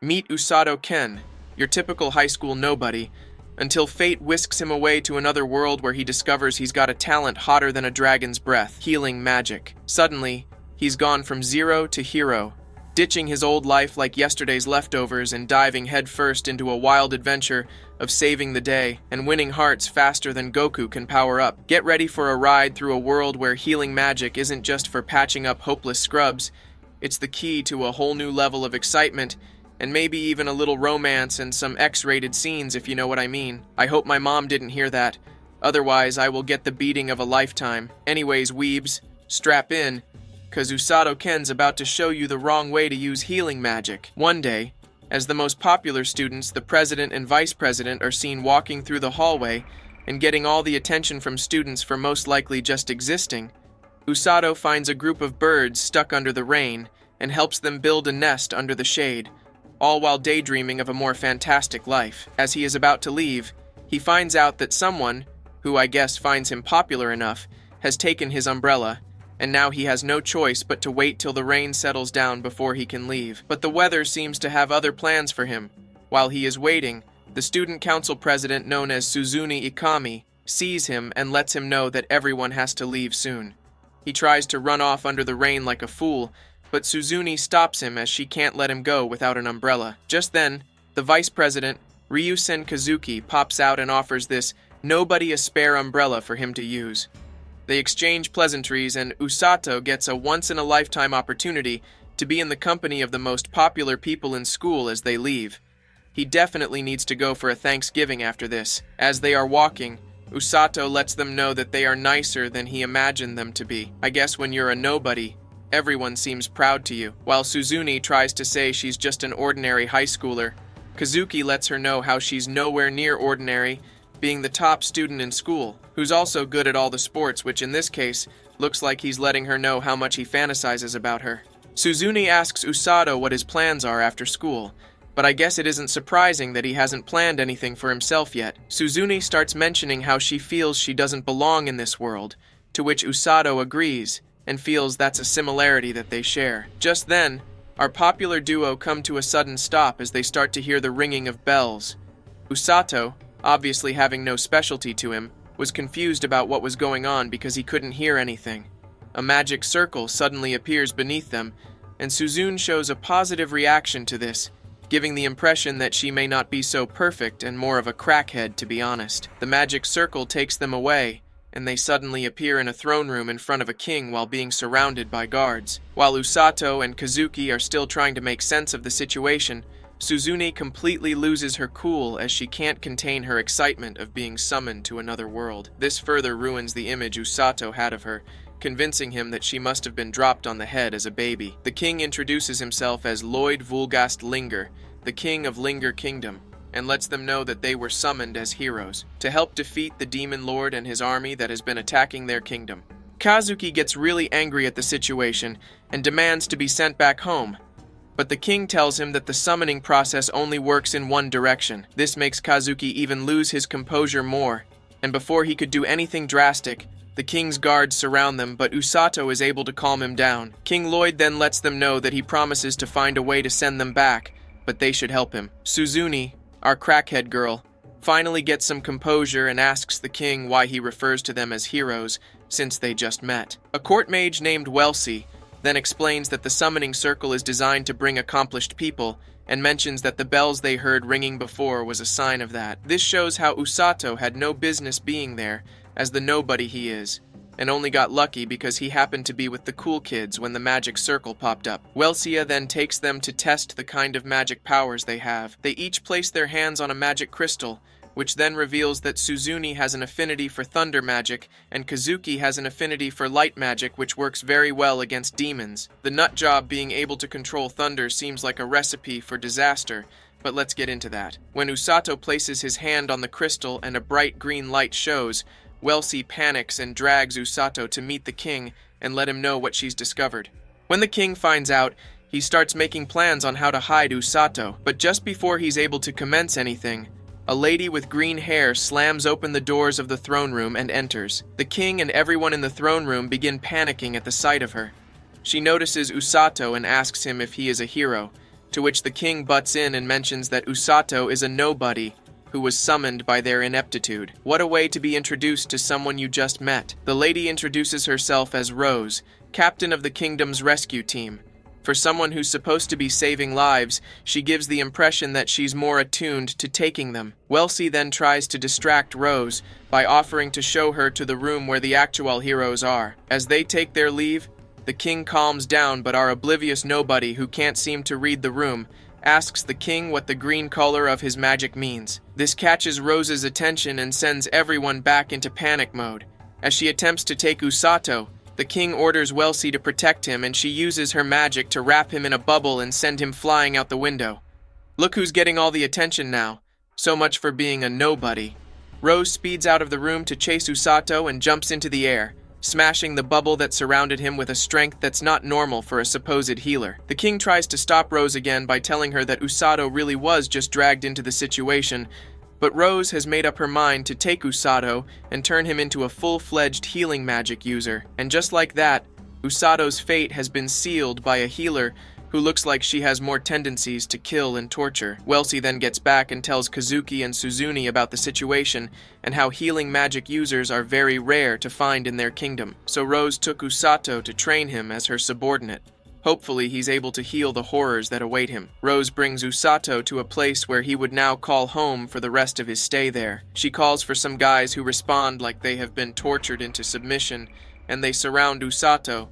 Meet Usato Ken, your typical high school nobody, until fate whisks him away to another world where he discovers he's got a talent hotter than a dragon's breath, healing magic. Suddenly, he's gone from zero to hero, ditching his old life like yesterday's leftovers and diving headfirst into a wild adventure of saving the day and winning hearts faster than Goku can power up. Get ready for a ride through a world where healing magic isn't just for patching up hopeless scrubs, it's the key to a whole new level of excitement, and maybe even a little romance and some X-rated scenes, if you know what I mean. I hope my mom didn't hear that. Otherwise, I will get the beating of a lifetime. Anyways, weebs, strap in, cause Usato Ken's about to show you the wrong way to use healing magic. One day, as the most popular students, the president and vice president, are seen walking through the hallway and getting all the attention from students for most likely just existing, Usato finds a group of birds stuck under the rain and helps them build a nest under the shade, all while daydreaming of a more fantastic life. As he is about to leave, he finds out that someone, who I guess finds him popular enough, has taken his umbrella, and now he has no choice but to wait till the rain settles down before he can leave. But the weather seems to have other plans for him. While he is waiting, the student council president known as Suzune Ikami sees him and lets him know that everyone has to leave soon. He tries to run off under the rain like a fool, but Suzune stops him as she can't let him go without an umbrella. Just then, the vice president, Ryusen Kazuki, pops out and offers this nobody a spare umbrella for him to use. They exchange pleasantries, and Usato gets a once-in-a-lifetime opportunity to be in the company of the most popular people in school as they leave. He definitely needs to go for a Thanksgiving after this. As they are walking, Usato lets them know that they are nicer than he imagined them to be. I guess when you're a nobody, everyone seems proud to you. While Suzune tries to say she's just an ordinary high schooler, Kazuki lets her know how she's nowhere near ordinary, being the top student in school, who's also good at all the sports, which in this case, looks like he's letting her know how much he fantasizes about her. Suzune asks Usato what his plans are after school, but I guess it isn't surprising that he hasn't planned anything for himself yet. Suzune starts mentioning how she feels she doesn't belong in this world, to which Usato agrees, and feels that's a similarity that they share. Just then, our popular duo come to a sudden stop as they start to hear the ringing of bells. Usato, obviously having no specialty to him, was confused about what was going on because he couldn't hear anything. A magic circle suddenly appears beneath them, and Suzune shows a positive reaction to this, giving the impression that she may not be so perfect and more of a crackhead, to be honest. The magic circle takes them away, and they suddenly appear in a throne room in front of a king while being surrounded by guards. While Usato and Kazuki are still trying to make sense of the situation, Suzune completely loses her cool as she can't contain her excitement of being summoned to another world. This further ruins the image Usato had of her, convincing him that she must have been dropped on the head as a baby. The king introduces himself as Lloyd Vulgast Linger, the king of Linger Kingdom, and lets them know that they were summoned as heroes to help defeat the demon lord and his army that has been attacking their kingdom. Kazuki gets really angry at the situation and demands to be sent back home, but the king tells him that the summoning process only works in one direction. This makes Kazuki even lose his composure more, and before he could do anything drastic, the king's guards surround them, but Usato is able to calm him down. King Lloyd then lets them know that he promises to find a way to send them back, but they should help him. Suzune, our crackhead girl, finally gets some composure and asks the king why he refers to them as heroes, since they just met. A court mage named Welsi then explains that the summoning circle is designed to bring accomplished people, and mentions that the bells they heard ringing before was a sign of that. This shows how Usato had no business being there, as the nobody he is, and only got lucky because he happened to be with the cool kids when the magic circle popped up. Welsia then takes them to test the kind of magic powers they have. They each place their hands on a magic crystal, which then reveals that Suzune has an affinity for thunder magic, and Kazuki has an affinity for light magic, which works very well against demons. The nut job being able to control thunder seems like a recipe for disaster, but let's get into that. When Usato places his hand on the crystal and a bright green light shows, Welsi panics and drags Usato to meet the king and let him know what she's discovered. When the king finds out, he starts making plans on how to hide Usato, but just before he's able to commence anything, a lady with green hair slams open the doors of the throne room and enters. The king and everyone in the throne room begin panicking at the sight of her. She notices Usato and asks him if he is a hero, to which the king butts in and mentions that Usato is a nobody who was summoned by their ineptitude. What a way to be introduced to someone you just met. The lady introduces herself as Rose, captain of the kingdom's rescue team. For someone who's supposed to be saving lives, she gives the impression that she's more attuned to taking them. Wellesley then tries to distract Rose by offering to show her to the room where the actual heroes are. As they take their leave, the king calms down, but our oblivious nobody, who can't seem to read the room, asks the king what the green color of his magic means. This catches Rose's attention and sends everyone back into panic mode. As she attempts to take Usato, the king orders Wellesley to protect him, and she uses her magic to wrap him in a bubble and send him flying out the window. Look who's getting all the attention now. So much for being a nobody. Rose speeds out of the room to chase Usato and jumps into the air, smashing the bubble that surrounded him with a strength that's not normal for a supposed healer. The king tries to stop Rose again by telling her that Usato really was just dragged into the situation, but Rose has made up her mind to take Usato and turn him into a full-fledged healing magic user. And just like that, Usato's fate has been sealed by a healer who looks like she has more tendencies to kill and torture. Wellesley then gets back and tells Kazuki and Suzune about the situation and how healing magic users are very rare to find in their kingdom. So Rose took Usato to train him as her subordinate. Hopefully he's able to heal the horrors that await him. Rose brings Usato to a place where he would now call home for the rest of his stay there. She calls for some guys who respond like they have been tortured into submission, and they surround Usato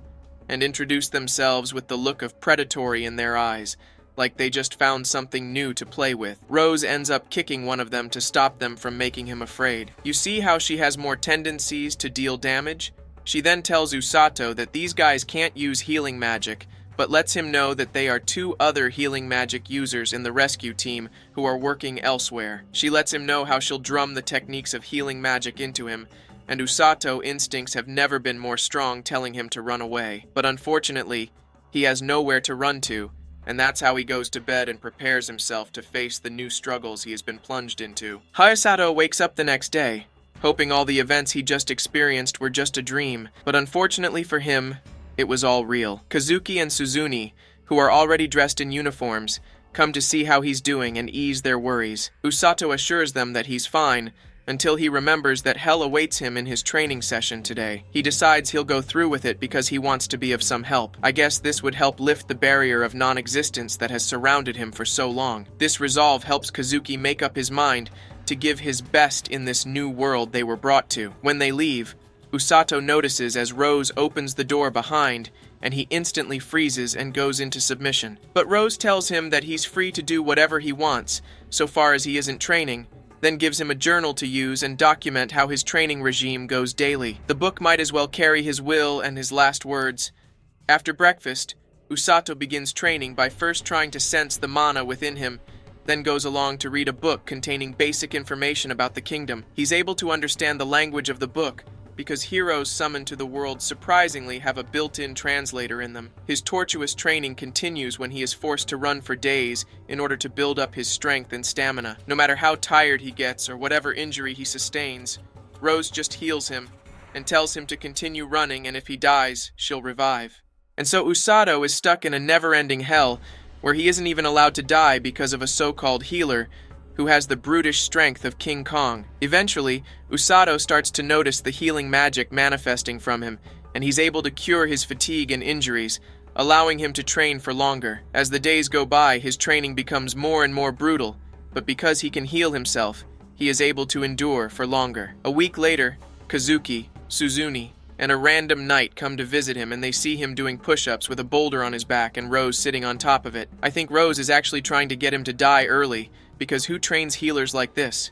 and introduce themselves with the look of predatory in their eyes, like they just found something new to play with. Rose ends up kicking one of them to stop them from making him afraid. You see how she has more tendencies to deal damage? She then tells Usato that these guys can't use healing magic, but lets him know that they are two other healing magic users in the rescue team who are working elsewhere. She lets him know how she'll drum the techniques of healing magic into him, and Usato instincts have never been more strong, telling him to run away. But unfortunately, he has nowhere to run to, and that's how he goes to bed and prepares himself to face the new struggles he has been plunged into. Hayasato wakes up the next day, hoping all the events he just experienced were just a dream, but unfortunately for him, it was all real. Kazuki and Suzune, who are already dressed in uniforms, come to see how he's doing and ease their worries. Usato assures them that he's fine, until he remembers that hell awaits him in his training session today. He decides he'll go through with it because he wants to be of some help. I guess this would help lift the barrier of non-existence that has surrounded him for so long. This resolve helps Kazuki make up his mind to give his best in this new world they were brought to. When they leave, Usato notices as Rose opens the door behind, and he instantly freezes and goes into submission. But Rose tells him that he's free to do whatever he wants, so far as he isn't training, then gives him a journal to use and document how his training regime goes daily. The book might as well carry his will and his last words. After breakfast, Usato begins training by first trying to sense the mana within him, then goes along to read a book containing basic information about the kingdom. He's able to understand the language of the book, because heroes summoned to the world surprisingly have a built-in translator in them. His tortuous training continues when he is forced to run for days in order to build up his strength and stamina. No matter how tired he gets or whatever injury he sustains, Rose just heals him and tells him to continue running, and if he dies, she'll revive. And so Usato is stuck in a never-ending hell where he isn't even allowed to die because of a so-called healer who has the brutish strength of King Kong. Eventually, Usato starts to notice the healing magic manifesting from him, and he's able to cure his fatigue and injuries, allowing him to train for longer. As the days go by, his training becomes more and more brutal, but because he can heal himself, he is able to endure for longer. A week later, Kazuki, Suzune, and a random knight come to visit him, and they see him doing push-ups with a boulder on his back and Rose sitting on top of it. I think Rose is actually trying to get him to die early, because who trains healers like this?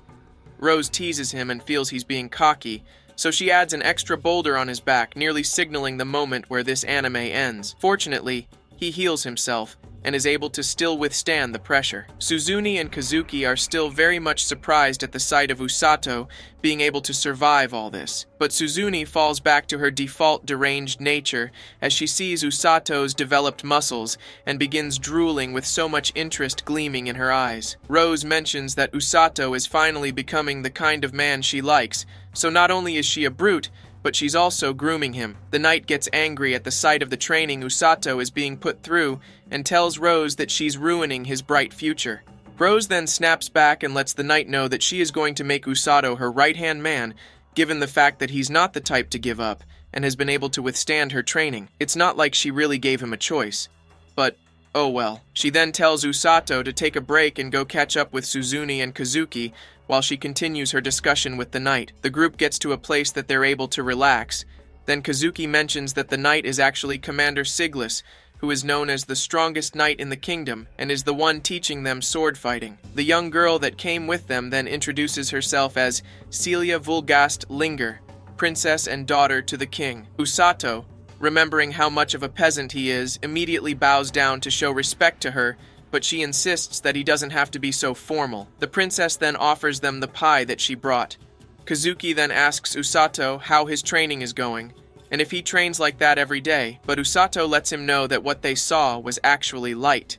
Rose teases him and feels he's being cocky, so she adds an extra boulder on his back, nearly signaling the moment where this anime ends. Fortunately, he heals himself and is able to still withstand the pressure. Suzune and Kazuki are still very much surprised at the sight of Usato being able to survive all this. But Suzune falls back to her default deranged nature as she sees Usato's developed muscles and begins drooling with so much interest gleaming in her eyes. Rose mentions that Usato is finally becoming the kind of man she likes, so not only is she a brute, but she's also grooming him. The knight gets angry at the sight of the training Usato is being put through and tells Rose that she's ruining his bright future. Rose then snaps back and lets the knight know that she is going to make Usato her right-hand man, given the fact that he's not the type to give up and has been able to withstand her training. It's not like she really gave him a choice. But, oh well. She then tells Usato to take a break and go catch up with Suzune and Kazuki while she continues her discussion with the knight. The group gets to a place that they're able to relax. Then Kazuki mentions that the knight is actually Commander Siglis, who is known as the strongest knight in the kingdom and is the one teaching them sword fighting. The young girl that came with them then introduces herself as Celia Vulgast Linger, princess and daughter to the king. Usato, remembering how much of a peasant he is, immediately bows down to show respect to her, but she insists that he doesn't have to be so formal. The princess then offers them the pie that she brought. Kazuki then asks Usato how his training is going, and if he trains like that every day, but Usato lets him know that what they saw was actually light.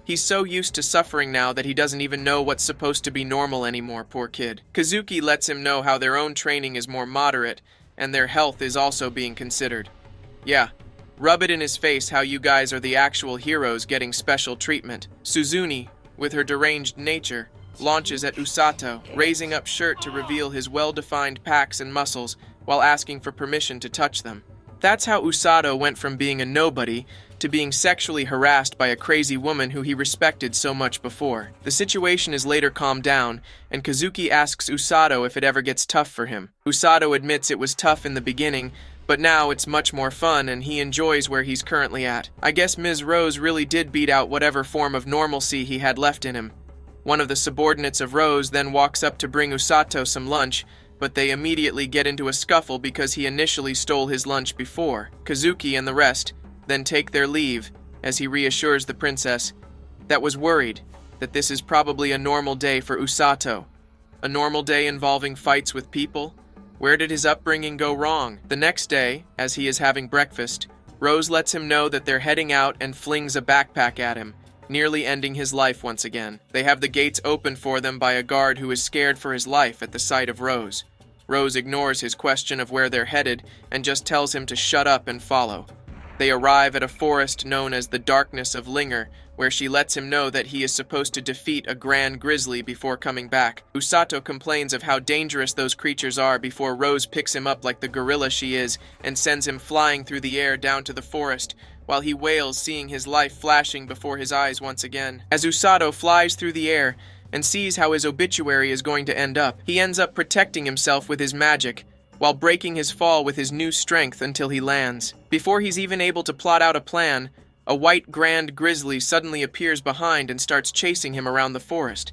He's so used to suffering now that he doesn't even know what's supposed to be normal anymore, poor kid. Kazuki lets him know how their own training is more moderate, and their health is also being considered. Yeah, rub it in his face how you guys are the actual heroes getting special treatment. Suzune, with her deranged nature, launches at Usato, raising up shirt to reveal his well-defined pecs and muscles while asking for permission to touch them. That's how Usato went from being a nobody to being sexually harassed by a crazy woman who he respected so much before. The situation is later calmed down, and Kazuki asks Usato if it ever gets tough for him. Usato admits it was tough in the beginning, but now it's much more fun and he enjoys where he's currently at. I guess Ms. Rose really did beat out whatever form of normalcy he had left in him. One of the subordinates of Rose then walks up to bring Usato some lunch, but they immediately get into a scuffle because he initially stole his lunch before. Kazuki and the rest then take their leave as he reassures the princess that was worried that this is probably a normal day for Usato. A normal day involving fights with people? Where did his upbringing go wrong? The next day, as he is having breakfast, Rose lets him know that they're heading out and flings a backpack at him, nearly ending his life once again. They have the gates opened for them by a guard who is scared for his life at the sight of Rose. Rose ignores his question of where they're headed and just tells him to shut up and follow. They arrive at a forest known as the Darkness of Linger, where she lets him know that he is supposed to defeat a grand grizzly before coming back. Usato complains of how dangerous those creatures are before Rose picks him up like the gorilla she is and sends him flying through the air down to the forest, while he wails seeing his life flashing before his eyes once again. As Usato flies through the air and sees how his obituary is going to end up, he ends up protecting himself with his magic, while breaking his fall with his new strength until he lands. Before he's even able to plot out a plan, a white grand grizzly suddenly appears behind and starts chasing him around the forest.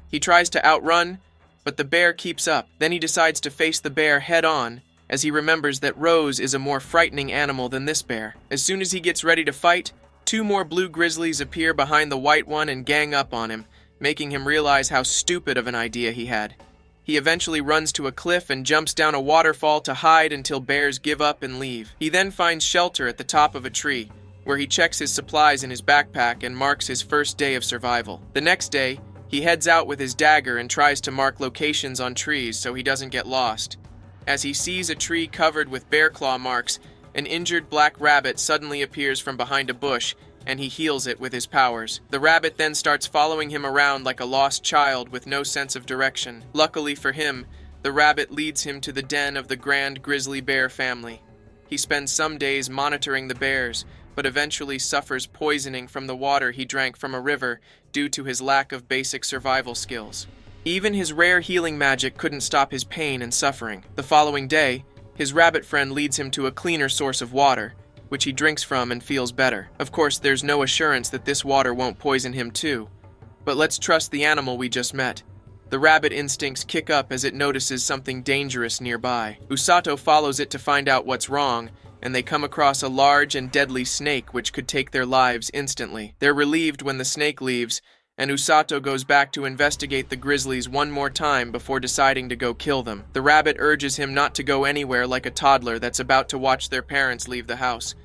He tries to outrun, but the bear keeps up. Then he decides to face the bear head-on, as he remembers that Rose is a more frightening animal than this bear. As soon as he gets ready to fight, 2 more blue grizzlies appear behind the white one and gang up on him, making him realize how stupid of an idea he had. He eventually runs to a cliff and jumps down a waterfall to hide until bears give up and leave. He then finds shelter at the top of a tree, where he checks his supplies in his backpack and marks his first day of survival. The next day, he heads out with his dagger and tries to mark locations on trees so he doesn't get lost. As he sees a tree covered with bear claw marks, an injured black rabbit suddenly appears from behind a bush, and he heals it with his powers. The rabbit then starts following him around like a lost child with no sense of direction. Luckily for him, the rabbit leads him to the den of the grand grizzly bear family. He spends some days monitoring the bears, but eventually suffers poisoning from the water he drank from a river due to his lack of basic survival skills. Even his rare healing magic couldn't stop his pain and suffering. The following day, his rabbit friend leads him to a cleaner source of water, which he drinks from and feels better. Of course, there's no assurance that this water won't poison him too, but let's trust the animal we just met. The rabbit instincts kick up as it notices something dangerous nearby. Usato follows it to find out what's wrong, and they come across a large and deadly snake which could take their lives instantly. They're relieved when the snake leaves, and Usato goes back to investigate the grizzlies one more time before deciding to go kill them. The rabbit urges him not to go anywhere like a toddler that's about to watch their parents leave the house.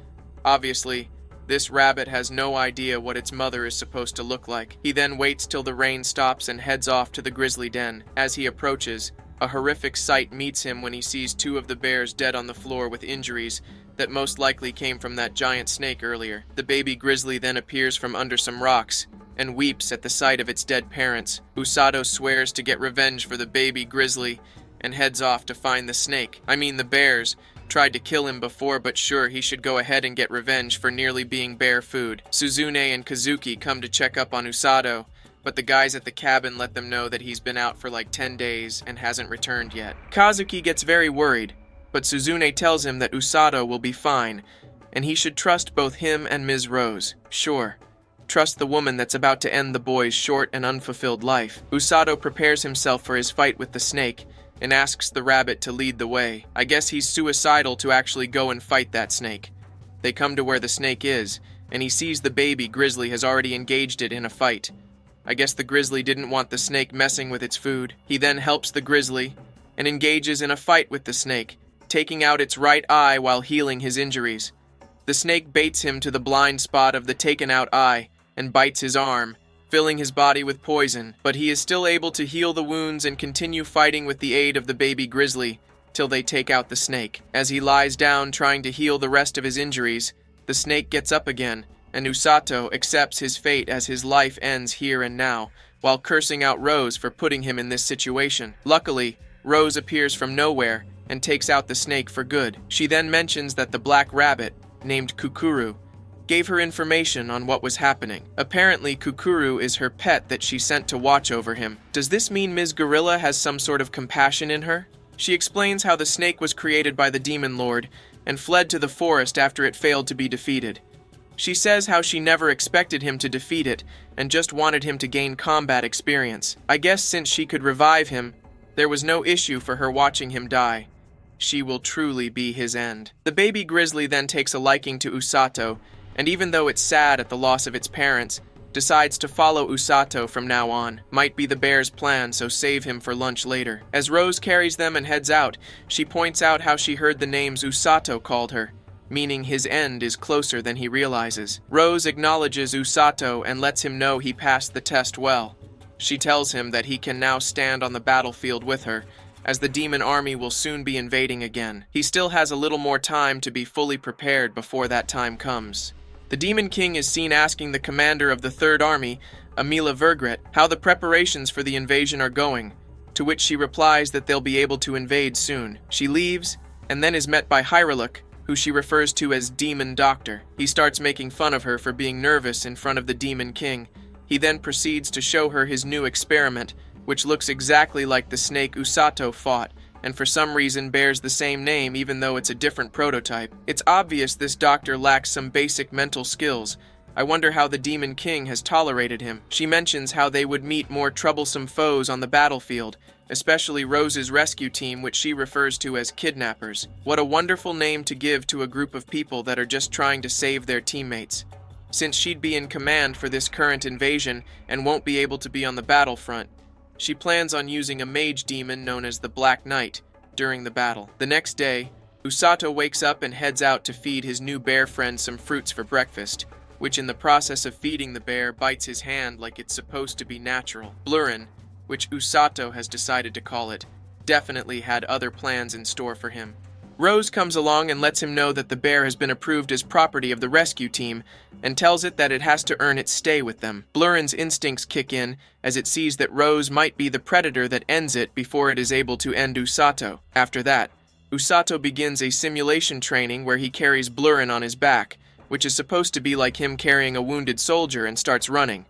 Obviously, this rabbit has no idea what its mother is supposed to look like. He then waits till the rain stops and heads off to the grizzly den. As he approaches, A horrific sight meets him when he sees two of the bears dead on the floor with injuries that most likely came from that giant snake earlier. The baby grizzly then appears from under some rocks and weeps at the sight of its dead parents. Usato swears to get revenge for the baby grizzly and heads off to find the snake. The bears tried to kill him before, but sure, he should go ahead and get revenge for nearly being bear food. Suzune and Kazuki come to check up on Usato, but the guys at the cabin let them know that he's been out for like 10 days and hasn't returned yet. Kazuki gets very worried, but Suzune tells him that Usato will be fine, and he should trust both him and Ms. Rose. Sure, trust the woman that's about to end the boy's short and unfulfilled life. Usato prepares himself for his fight with the snake and asks the rabbit to lead the way. I guess he's suicidal to actually go and fight that snake. They come to where the snake is, and he sees the baby grizzly has already engaged it in a fight. I guess the grizzly didn't want the snake messing with its food. He then helps the grizzly and engages in a fight with the snake, taking out its right eye while healing his injuries. The snake baits him to the blind spot of the taken out eye and bites his arm, filling his body with poison, but he is still able to heal the wounds and continue fighting with the aid of the baby grizzly till they take out the snake. As he lies down trying to heal the rest of his injuries, the snake gets up again, and Usato accepts his fate as his life ends here and now, while cursing out Rose for putting him in this situation. Luckily, Rose appears from nowhere and takes out the snake for good. She then mentions that the black rabbit, named Kukuru, gave her information on what was happening. Apparently, Kukuru is her pet that she sent to watch over him. Does this mean Ms. Gorilla has some sort of compassion in her? She explains how the snake was created by the Demon Lord and fled to the forest after it failed to be defeated. She says how she never expected him to defeat it and just wanted him to gain combat experience. I guess since she could revive him, there was no issue for her watching him die. She will truly be his end. The baby grizzly then takes a liking to Usato, and even though it's sad at the loss of its parents, decides to follow Usato from now on. Might be the bear's plan, so save him for lunch later. As Rose carries them and heads out, she points out how she heard the names Usato called her, meaning his end is closer than he realizes. Rose acknowledges Usato and lets him know he passed the test well. She tells him that he can now stand on the battlefield with her, as the demon army will soon be invading again. He still has a little more time to be fully prepared before that time comes. The Demon King is seen asking the commander of the Third Army, Amila Vergret, how the preparations for the invasion are going, to which she replies that they'll be able to invade soon. She leaves, and then is met by Hyreluk, who she refers to as Demon Doctor. He starts making fun of her for being nervous in front of the Demon King. He then proceeds to show her his new experiment, which looks exactly like the snake Usato fought, and for some reason bears the same name even though it's a different prototype. It's obvious this doctor lacks some basic mental skills. I wonder how the Demon King has tolerated him. She mentions how they would meet more troublesome foes on the battlefield, especially Rose's rescue team, which she refers to as kidnappers. What a wonderful name to give to a group of people that are just trying to save their teammates. Since she'd be in command for this current invasion and won't be able to be on the battlefront, she plans on using a mage demon known as the Black Knight during the battle. The next day, Usato wakes up and heads out to feed his new bear friend some fruits for breakfast, which in the process of feeding the bear bites his hand like it's supposed to be natural. Blurin, which Usato has decided to call it, definitely had other plans in store for him. Rose comes along and lets him know that the bear has been approved as property of the rescue team and tells it that it has to earn its stay with them. Blurin's instincts kick in as it sees that Rose might be the predator that ends it before it is able to end Usato. After that, Usato begins a simulation training where he carries Blurin on his back, which is supposed to be like him carrying a wounded soldier, and starts running.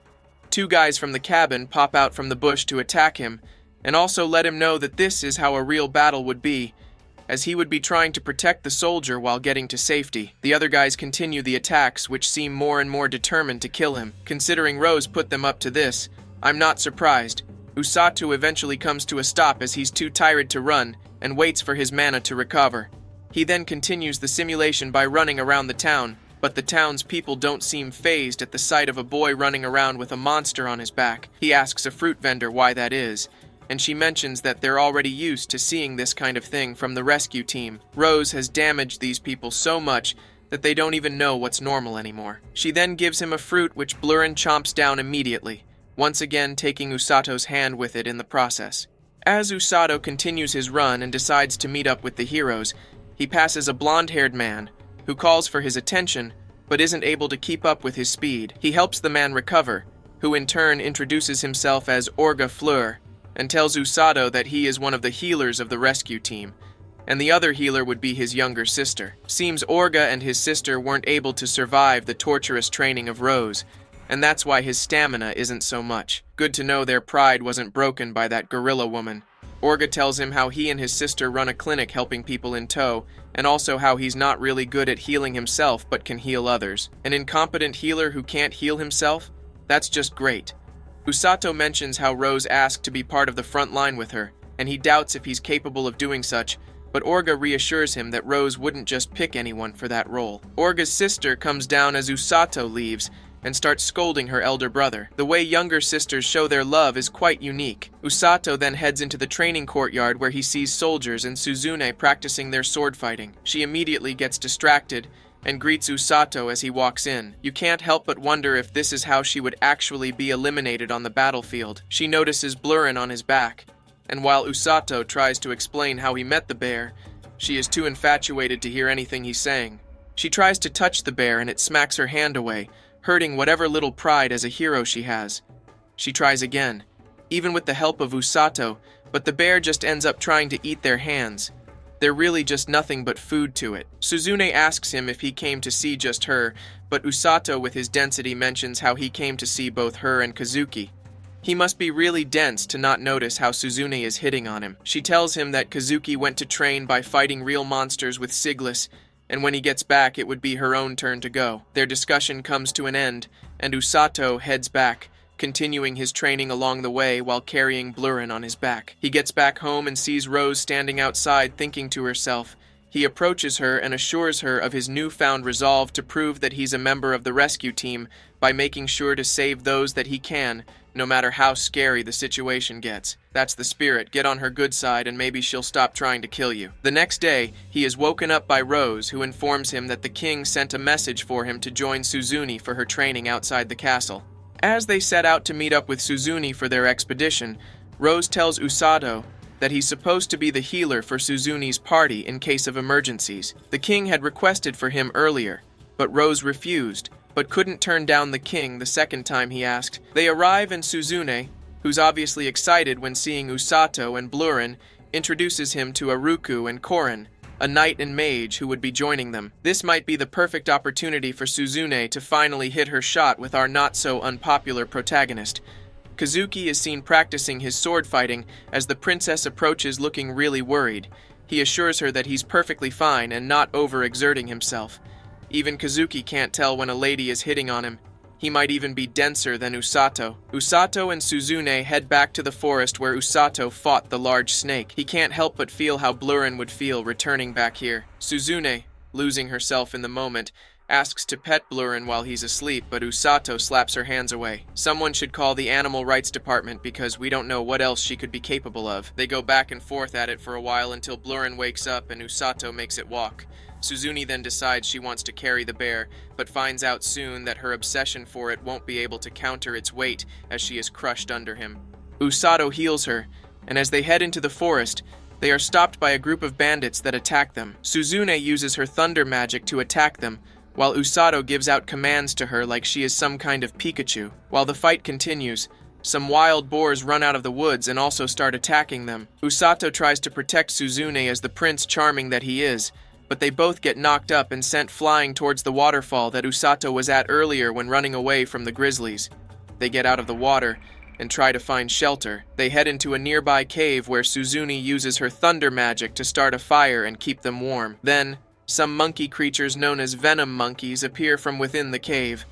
Two guys from the cabin pop out from the bush to attack him and also let him know that this is how a real battle would be, as he would be trying to protect the soldier while getting to safety. The other guys continue the attacks, which seem more and more determined to kill him. Considering Rose put them up to this, I'm not surprised. Usato eventually comes to a stop as he's too tired to run and waits for his mana to recover. He then continues the simulation by running around the town, but the town's people don't seem fazed at the sight of a boy running around with a monster on his back. He asks a fruit vendor why that is, and she mentions that they're already used to seeing this kind of thing from the rescue team. Rose has damaged these people so much that they don't even know what's normal anymore. She then gives him a fruit which Blurin chomps down immediately, once again taking Usato's hand with it in the process. As Usato continues his run and decides to meet up with the heroes, he passes a blonde-haired man who calls for his attention but isn't able to keep up with his speed. He helps the man recover, who in turn introduces himself as Orga Fleur and tells Usato that he is one of the healers of the rescue team, and the other healer would be his younger sister. Seems Orga and his sister weren't able to survive the torturous training of Rose, and that's why his stamina isn't so much. Good to know their pride wasn't broken by that gorilla woman. Orga tells him how he and his sister run a clinic helping people in tow, and also how he's not really good at healing himself but can heal others. An incompetent healer who can't heal himself? That's just great. Usato mentions how Rose asked to be part of the front line with her, and he doubts if he's capable of doing such, but Orga reassures him that Rose wouldn't just pick anyone for that role. Orga's sister comes down as Usato leaves and starts scolding her elder brother. The way younger sisters show their love is quite unique. Usato then heads into the training courtyard where he sees soldiers and Suzune practicing their sword fighting. She immediately gets distracted and greets Usato as he walks in. You can't help but wonder if this is how she would actually be eliminated on the battlefield. She notices Blurrin on his back, and while Usato tries to explain how he met the bear, she is too infatuated to hear anything he's saying. She tries to touch the bear and it smacks her hand away, hurting whatever little pride as a hero she has. She tries again, even with the help of Usato, but the bear just ends up trying to eat their hands. They're really just nothing but food to it. Suzune asks him if he came to see just her, but Usato with his density mentions how he came to see both her and Kazuki. He must be really dense to not notice how Suzune is hitting on him. She tells him that Kazuki went to train by fighting real monsters with Siglis, and when he gets back it would be her own turn to go. Their discussion comes to an end, and Usato heads back, continuing his training along the way while carrying Blurrin on his back. He gets back home and sees Rose standing outside thinking to herself. He approaches her and assures her of his newfound resolve to prove that he's a member of the rescue team by making sure to save those that he can, no matter how scary the situation gets. That's the spirit. Get on her good side and maybe she'll stop trying to kill you. The next day, he is woken up by Rose, who informs him that the king sent a message for him to join Suzune for her training outside the castle. As they set out to meet up with Suzune for their expedition, Rose tells Usato that he's supposed to be the healer for Suzune's party in case of emergencies. The king had requested for him earlier, but Rose refused, but couldn't turn down the king the second time he asked. They arrive and Suzune, who's obviously excited when seeing Usato and Blurrin, introduces him to Aruku and Korin, a knight and mage who would be joining them. This might be the perfect opportunity for Suzune to finally hit her shot with our not-so-unpopular protagonist. Kazuki is seen practicing his sword fighting as the princess approaches looking really worried. He assures her that he's perfectly fine and not overexerting himself. Even Kazuki can't tell when a lady is hitting on him. He might even be denser than Usato. Usato and Suzune head back to the forest where Usato fought the large snake. He can't help but feel how Blurrin would feel returning back here. Suzune, losing herself in the moment, asks to pet Blurrin while he's asleep, but Usato slaps her hands away. Someone should call the animal rights department because we don't know what else she could be capable of. They go back and forth at it for a while until Blurrin wakes up and Usato makes it walk. Suzune then decides she wants to carry the bear, but finds out soon that her obsession for it won't be able to counter its weight as she is crushed under him. Usato heals her, and as they head into the forest, they are stopped by a group of bandits that attack them. Suzune uses her thunder magic to attack them, while Usato gives out commands to her like she is some kind of Pikachu. While the fight continues, some wild boars run out of the woods and also start attacking them. Usato tries to protect Suzune as the Prince Charming that he is, but they both get knocked up and sent flying towards the waterfall that Usato was at earlier when running away from the grizzlies. They get out of the water and try to find shelter. They head into a nearby cave where Suzune uses her thunder magic to start a fire and keep them warm. Then, some monkey creatures known as venom monkeys appear from within the cave.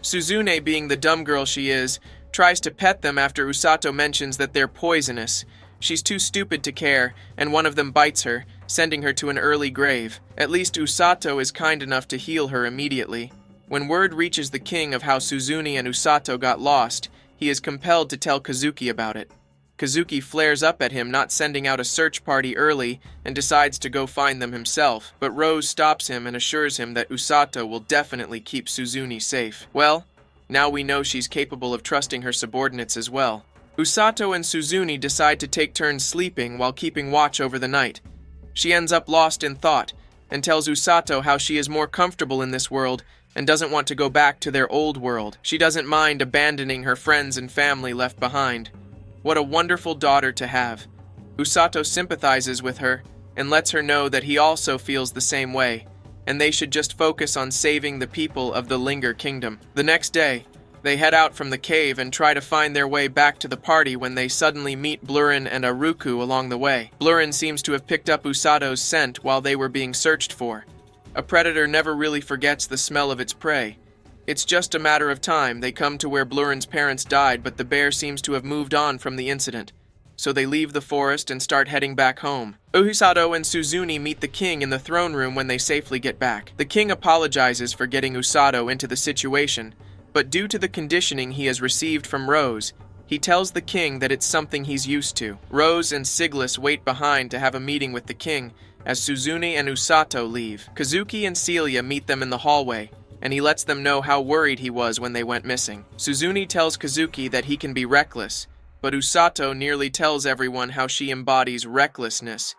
Suzune, being the dumb girl she is, tries to pet them after Usato mentions that they're poisonous. She's too stupid to care, and one of them bites her, sending her to an early grave. At least Usato is kind enough to heal her immediately. When word reaches the king of how Suzune and Usato got lost, he is compelled to tell Kazuki about it. Kazuki flares up at him not sending out a search party early and decides to go find them himself, but Rose stops him and assures him that Usato will definitely keep Suzune safe. Well, now we know she's capable of trusting her subordinates as well. Usato and Suzune decide to take turns sleeping while keeping watch over the night. She ends up lost in thought and tells Usato how she is more comfortable in this world and doesn't want to go back to their old world. She doesn't mind abandoning her friends and family left behind. What a wonderful daughter to have. Usato sympathizes with her and lets her know that he also feels the same way, and they should just focus on saving the people of the Linger Kingdom. The next day, they head out from the cave and try to find their way back to the party when they suddenly meet Blurin and Aruku along the way. Blurin seems to have picked up Usato's scent while they were being searched for. A predator never really forgets the smell of its prey. It's just a matter of time. They come to where Blurin's parents died, but the bear seems to have moved on from the incident. So they leave the forest and start heading back home. Usato and Suzune meet the king in the throne room when they safely get back. The king apologizes for getting Usato into the situation, but due to the conditioning he has received from Rose, he tells the king that it's something he's used to. Rose and Siglis wait behind to have a meeting with the king as Suzune and Usato leave. Kazuki and Celia meet them in the hallway, and he lets them know how worried he was when they went missing. Suzune tells Kazuki that he can be reckless, but Usato nearly tells everyone how she embodies recklessness.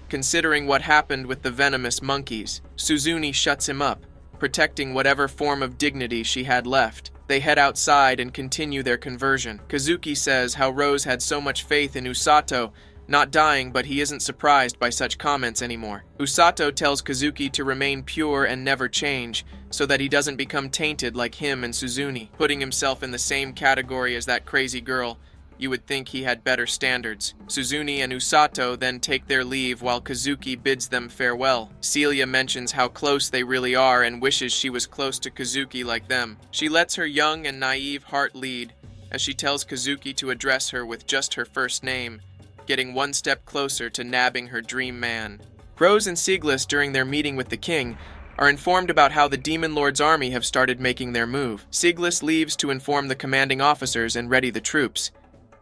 Considering what happened with the venomous monkeys, Suzune shuts him up, protecting whatever form of dignity she had left. They head outside and continue their conversion. Kazuki says how Rose had so much faith in Usato not dying, but he isn't surprised by such comments anymore. Usato tells Kazuki to remain pure and never change, so that he doesn't become tainted like him and Suzune. Putting himself in the same category as that crazy girl, you would think he had better standards. Suzune and Usato then take their leave while Kazuki bids them farewell. Celia mentions how close they really are and wishes she was close to Kazuki like them. She lets her young and naive heart lead as she tells Kazuki to address her with just her first name, getting one step closer to nabbing her dream man. Rose and Siglis, during their meeting with the king, are informed about how the Demon Lord's army have started making their move. Siglis leaves to inform the commanding officers and ready the troops.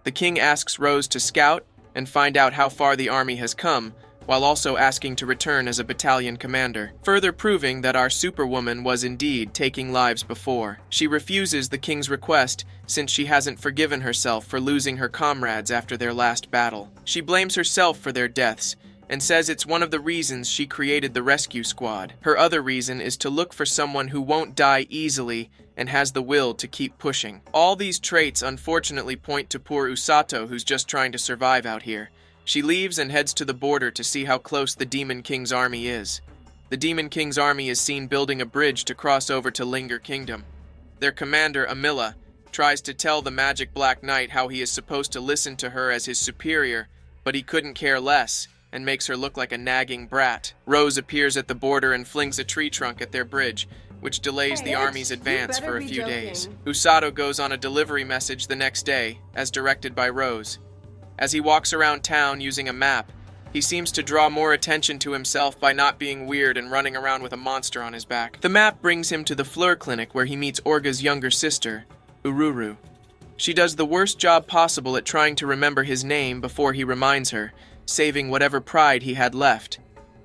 The king asks Rose to scout and find out how far the army has come, while also asking to return as a battalion commander, further proving that our superwoman was indeed taking lives before. She refuses the king's request since she hasn't forgiven herself for losing her comrades after their last battle. She blames herself for their deaths and says it's one of the reasons she created the rescue squad. Her other reason is to look for someone who won't die easily and has the will to keep pushing. All these traits unfortunately point to poor Usato, who's just trying to survive out here. She leaves and heads to the border to see how close the Demon King's army is. The Demon King's army is seen building a bridge to cross over to Linger Kingdom. Their commander, Amila, tries to tell the Magic Black Knight how he is supposed to listen to her as his superior, but he couldn't care less, and makes her look like a nagging brat. Rose appears at the border and flings a tree trunk at their bridge, which delays the army's advance for a few days. Usato goes on a delivery message the next day, as directed by Rose. As he walks around town using a map, he seems to draw more attention to himself by not being weird and running around with a monster on his back. The map brings him to the Fleur Clinic where he meets Orga's younger sister, Ururu. She does the worst job possible at trying to remember his name before he reminds her, saving whatever pride he had left.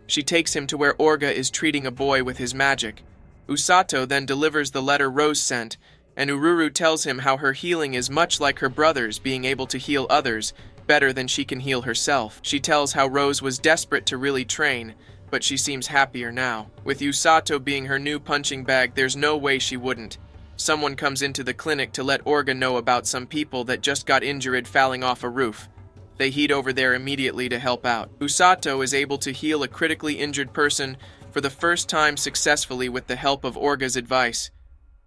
She takes him to where Orga is treating a boy with his magic. Usato then delivers the letter Rose sent, and Ururu tells him how her healing is much like her brother's, being able to heal others better than she can heal herself. She tells how Rose was desperate to really train, but she seems happier now. With Usato being her new punching bag, there's no way she wouldn't. Someone comes into the clinic to let Orga know about some people that just got injured falling off a roof. They head over there immediately to help out. Usato is able to heal a critically injured person for the first time successfully with the help of Orga's advice.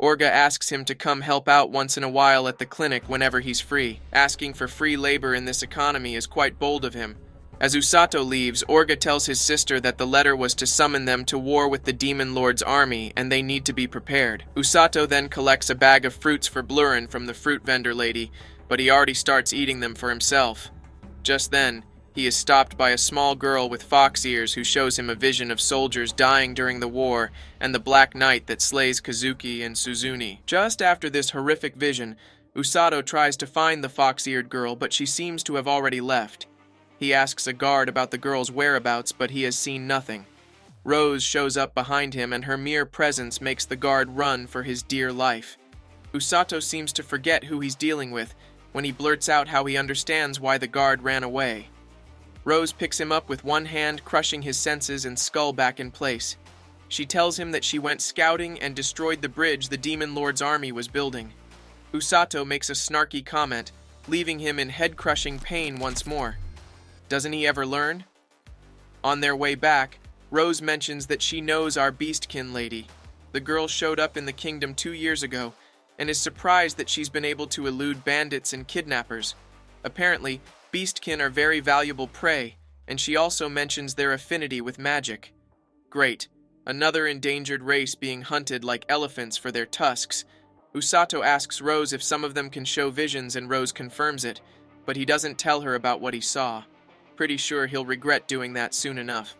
Orga asks him to come help out once in a while at the clinic whenever he's free. Asking for free labor in this economy is quite bold of him. As Usato leaves, Orga tells his sister that the letter was to summon them to war with the Demon Lord's army and they need to be prepared. Usato then collects a bag of fruits for Blurin from the fruit vendor lady, but he already starts eating them for himself. Just then, he is stopped by a small girl with fox ears who shows him a vision of soldiers dying during the war and the Black Knight that slays Kazuki and Suzune. Just after this horrific vision, Usato tries to find the fox-eared girl, but she seems to have already left. He asks a guard about the girl's whereabouts, but he has seen nothing. Rose shows up behind him, and her mere presence makes the guard run for his dear life. Usato seems to forget who he's dealing with, when he blurts out how he understands why the guard ran away. Rose picks him up with one hand, crushing his senses and skull back in place. She tells him that she went scouting and destroyed the bridge the Demon Lord's army was building. Usato makes a snarky comment, leaving him in head-crushing pain once more. Doesn't he ever learn? On their way back, Rose mentions that she knows our Beastkin lady. The girl showed up in the kingdom 2 years ago, and is surprised that she's been able to elude bandits and kidnappers. Apparently, Beastkin are very valuable prey, and she also mentions their affinity with magic. Great, another endangered race being hunted like elephants for their tusks. Usato asks Rose if some of them can show visions, and Rose confirms it, but he doesn't tell her about what he saw. Pretty sure he'll regret doing that soon enough.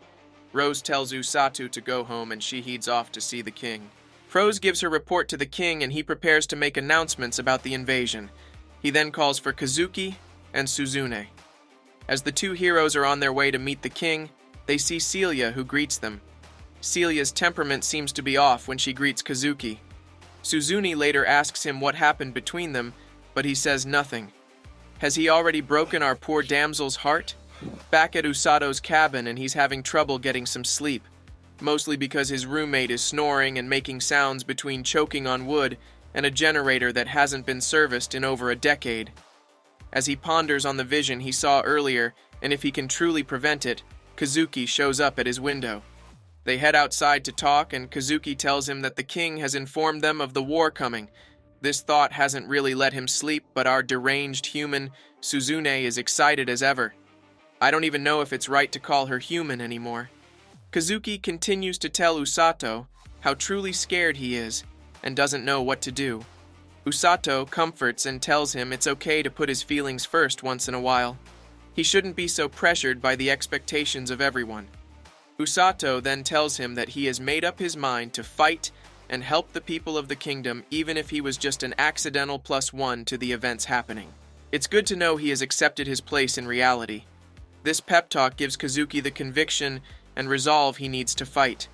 Rose tells Usato to go home, and she heads off to see the king. Rose gives her report to the king, and he prepares to make announcements about the invasion. He then calls for Kazuki and Suzune. As the two heroes are on their way to meet the king, they see Celia, who greets them. Celia's temperament seems to be off when she greets Kazuki. Suzune later asks him what happened between them, but he says nothing. Has he already broken our poor damsel's heart? Back at Usato's cabin, and he's having trouble getting some sleep, mostly because his roommate is snoring and making sounds between choking on wood and a generator that hasn't been serviced in over a decade. As he ponders on the vision he saw earlier, and if he can truly prevent it, Kazuki shows up at his window. They head outside to talk, and Kazuki tells him that the king has informed them of the war coming. This thought hasn't really let him sleep, but our deranged human, Suzune, is excited as ever. I don't even know if it's right to call her human anymore. Kazuki continues to tell Usato how truly scared he is and doesn't know what to do. Usato comforts and tells him it's okay to put his feelings first once in a while. He shouldn't be so pressured by the expectations of everyone. Usato then tells him that he has made up his mind to fight and help the people of the kingdom, even if he was just an accidental +1 to the events happening. It's good to know he has accepted his place in reality. This pep talk gives Kazuki the conviction and resolve he needs to fight.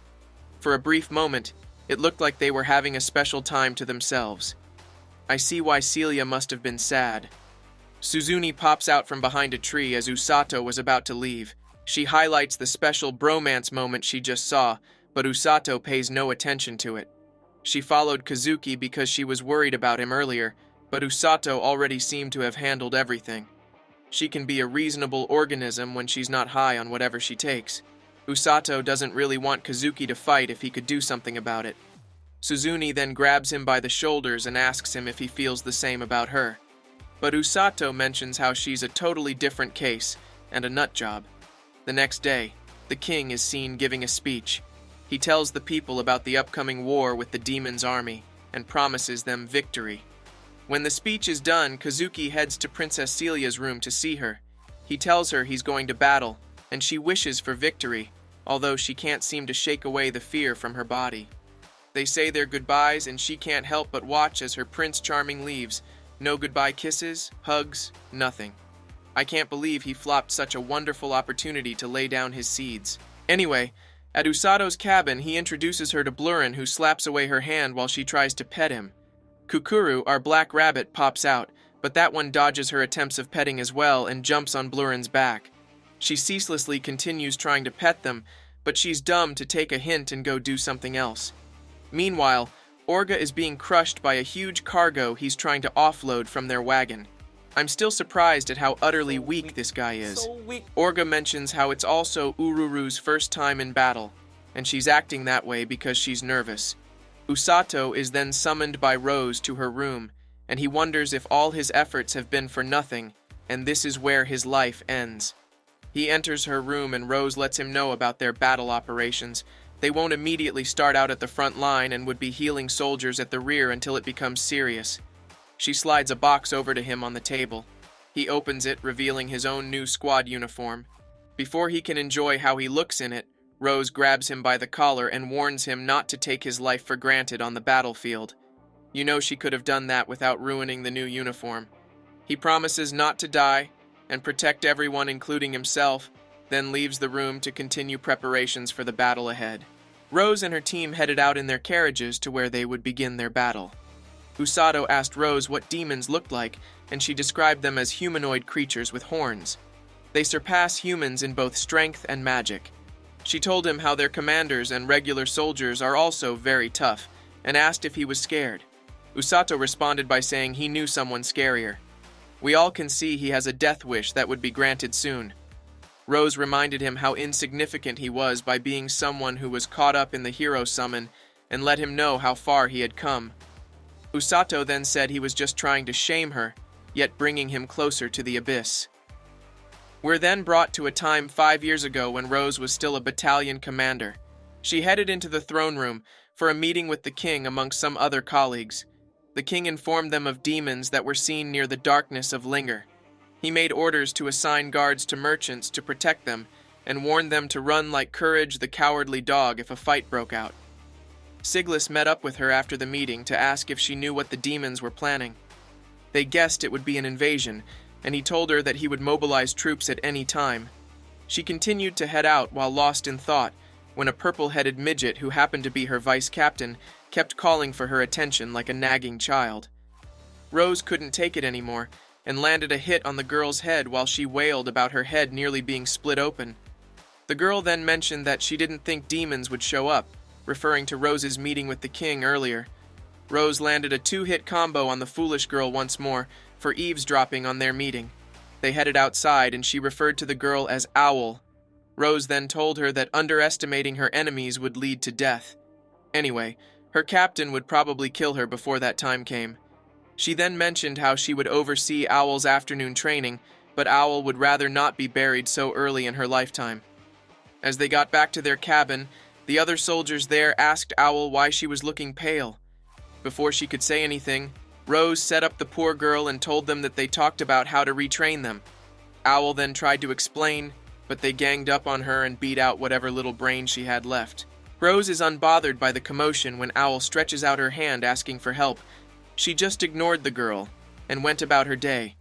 For a brief moment, it looked like they were having a special time to themselves. I see why Celia must have been sad. Suzune pops out from behind a tree as Usato was about to leave. She highlights the special bromance moment she just saw, but Usato pays no attention to it. She followed Kazuki because she was worried about him earlier, but Usato already seemed to have handled everything. She can be a reasonable organism when she's not high on whatever she takes. Usato doesn't really want Kazuki to fight if he could do something about it. Suzune then grabs him by the shoulders and asks him if he feels the same about her. But Usato mentions how she's a totally different case and a nut job. The next day, the king is seen giving a speech. He tells the people about the upcoming war with the demon's army and promises them victory. When the speech is done, Kazuki heads to Princess Celia's room to see her. He tells her he's going to battle, and she wishes for victory, although she can't seem to shake away the fear from her body. They say their goodbyes, and she can't help but watch as her Prince Charming leaves. No goodbye kisses, hugs, nothing. I can't believe he flopped such a wonderful opportunity to lay down his seeds. Anyway, at Usato's cabin, he introduces her to Blurrin, who slaps away her hand while she tries to pet him. Kukuru, our black rabbit, pops out, but that one dodges her attempts of petting as well and jumps on Blurrin's back. She ceaselessly continues trying to pet them, but she's dumb to take a hint and go do something else. Meanwhile, Orga is being crushed by a huge cargo he's trying to offload from their wagon. I'm still surprised at how utterly weak this guy is. Orga mentions how it's also Ururu's first time in battle, and she's acting that way because she's nervous. Usato is then summoned by Rose to her room, and he wonders if all his efforts have been for nothing, and this is where his life ends. He enters her room, and Rose lets him know about their battle operations. They won't immediately start out at the front line and would be healing soldiers at the rear until it becomes serious. She slides a box over to him on the table. He opens it, revealing his own new squad uniform. Before he can enjoy how he looks in it, Rose grabs him by the collar and warns him not to take his life for granted on the battlefield. You know she could have done that without ruining the new uniform. He promises not to die and protect everyone, including himself, then leaves the room to continue preparations for the battle ahead. Rose and her team headed out in their carriages to where they would begin their battle. Usato asked Rose what demons looked like, and she described them as humanoid creatures with horns. They surpass humans in both strength and magic. She told him how their commanders and regular soldiers are also very tough, and asked if he was scared. Usato responded by saying he knew someone scarier. We all can see he has a death wish that would be granted soon. Rose reminded him how insignificant he was by being someone who was caught up in the hero summon, and let him know how far he had come. Usato then said he was just trying to shame her, yet bringing him closer to the abyss. We're then brought to a time 5 years ago when Rose was still a battalion commander. She headed into the throne room for a meeting with the king amongst some other colleagues. The king informed them of demons that were seen near the darkness of Linger. He made orders to assign guards to merchants to protect them, and warned them to run like Courage the Cowardly Dog if a fight broke out. Siglis met up with her after the meeting to ask if she knew what the demons were planning. They guessed it would be an invasion, and he told her that he would mobilize troops at any time. She continued to head out while lost in thought, when a purple-headed midget who happened to be her vice-captain kept calling for her attention like a nagging child. Rose couldn't take it anymore, and landed a hit on the girl's head while she wailed about her head nearly being split open. The girl then mentioned that she didn't think demons would show up, referring to Rose's meeting with the king earlier. Rose landed a 2-hit combo on the foolish girl once more for eavesdropping on their meeting. They headed outside and she referred to the girl as Owl. Rose then told her that underestimating her enemies would lead to death. Anyway, her captain would probably kill her before that time came. She then mentioned how she would oversee Owl's afternoon training, but Owl would rather not be buried so early in her lifetime. As they got back to their cabin, the other soldiers there asked Owl why she was looking pale. Before she could say anything, Rose set up the poor girl and told them that they talked about how to retrain them. Owl then tried to explain, but they ganged up on her and beat out whatever little brain she had left. Rose is unbothered by the commotion when Owl stretches out her hand asking for help. She just ignored the girl and went about her day.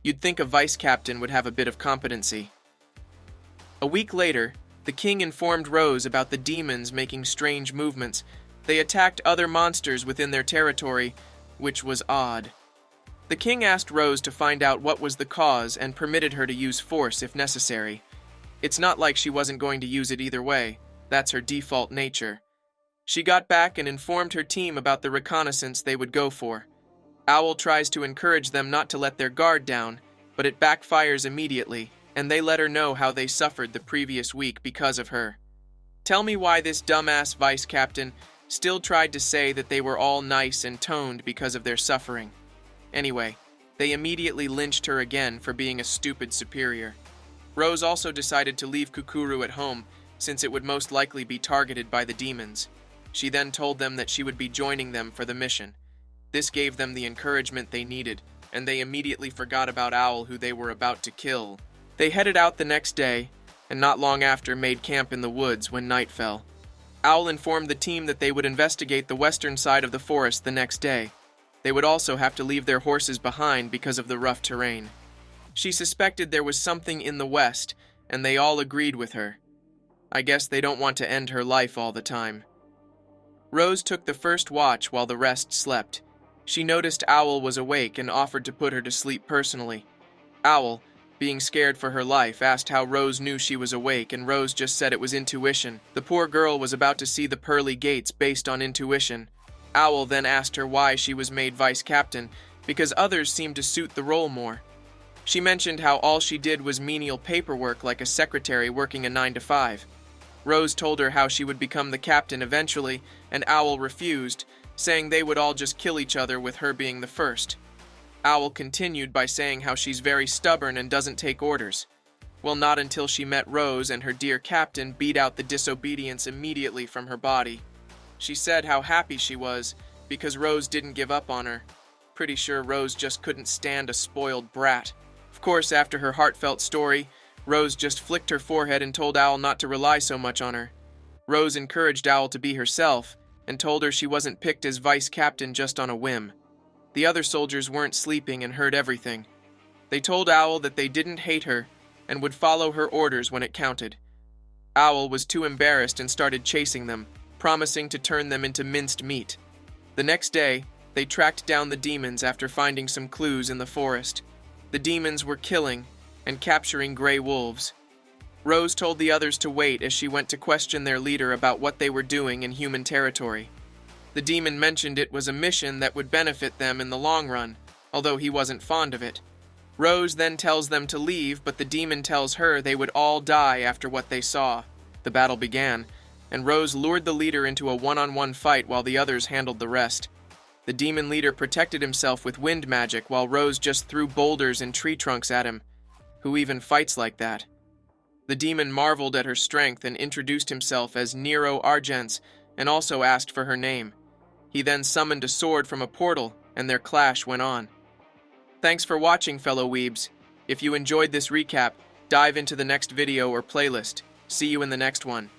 You'd think a vice-captain would have a bit of competency. A week later, the king informed Rose about the demons making strange movements. They attacked other monsters within their territory, which was odd. The king asked Rose to find out what was the cause and permitted her to use force if necessary. It's not like she wasn't going to use it either way. That's her default nature. She got back and informed her team about the reconnaissance they would go for. Owl tries to encourage them not to let their guard down, but it backfires immediately, and they let her know how they suffered the previous week because of her. Tell me why this dumbass vice-captain still tried to say that they were all nice and toned because of their suffering. Anyway, they immediately lynched her again for being a stupid superior. Rose also decided to leave Kukuru at home, since it would most likely be targeted by the demons. She then told them that she would be joining them for the mission. This gave them the encouragement they needed, and they immediately forgot about Owl, who they were about to kill. They headed out the next day, and not long after made camp in the woods when night fell. Owl informed the team that they would investigate the western side of the forest the next day. They would also have to leave their horses behind because of the rough terrain. She suspected there was something in the west, and they all agreed with her. I guess they don't want to end her life all the time. Rose took the first watch while the rest slept. She noticed Owl was awake and offered to put her to sleep personally. Owl, being scared for her life, asked how Rose knew she was awake, and Rose just said it was intuition. The poor girl was about to see the pearly gates based on intuition. Owl then asked her why she was made vice-captain, because others seemed to suit the role more. She mentioned how all she did was menial paperwork like a secretary working a 9-to-5. Rose told her how she would become the captain eventually, and Owl refused, saying they would all just kill each other with her being the first. Owl continued by saying how she's very stubborn and doesn't take orders. Well, not until she met Rose and her dear captain beat out the disobedience immediately from her body. She said how happy she was because Rose didn't give up on her. Pretty sure Rose just couldn't stand a spoiled brat. Of course, after her heartfelt story, Rose just flicked her forehead and told Owl not to rely so much on her. Rose encouraged Owl to be herself and told her she wasn't picked as vice-captain just on a whim. The other soldiers weren't sleeping and heard everything. They told Owl that they didn't hate her and would follow her orders when it counted. Owl was too embarrassed and started chasing them, promising to turn them into minced meat. The next day, they tracked down the demons after finding some clues in the forest. The demons were killing and capturing gray wolves. Rose told the others to wait as she went to question their leader about what they were doing in human territory. The demon mentioned it was a mission that would benefit them in the long run, although he wasn't fond of it. Rose then tells them to leave, but the demon tells her they would all die after what they saw. The battle began, and Rose lured the leader into a one-on-one fight while the others handled the rest. The demon leader protected himself with wind magic while Rose just threw boulders and tree trunks at him. Who even fights like that? The demon marveled at her strength and introduced himself as Nero Argents and also asked for her name. He then summoned a sword from a portal, and their clash went on. Thanks for watching, fellow weebs. If you enjoyed this recap, dive into the next video or playlist. See you in the next one.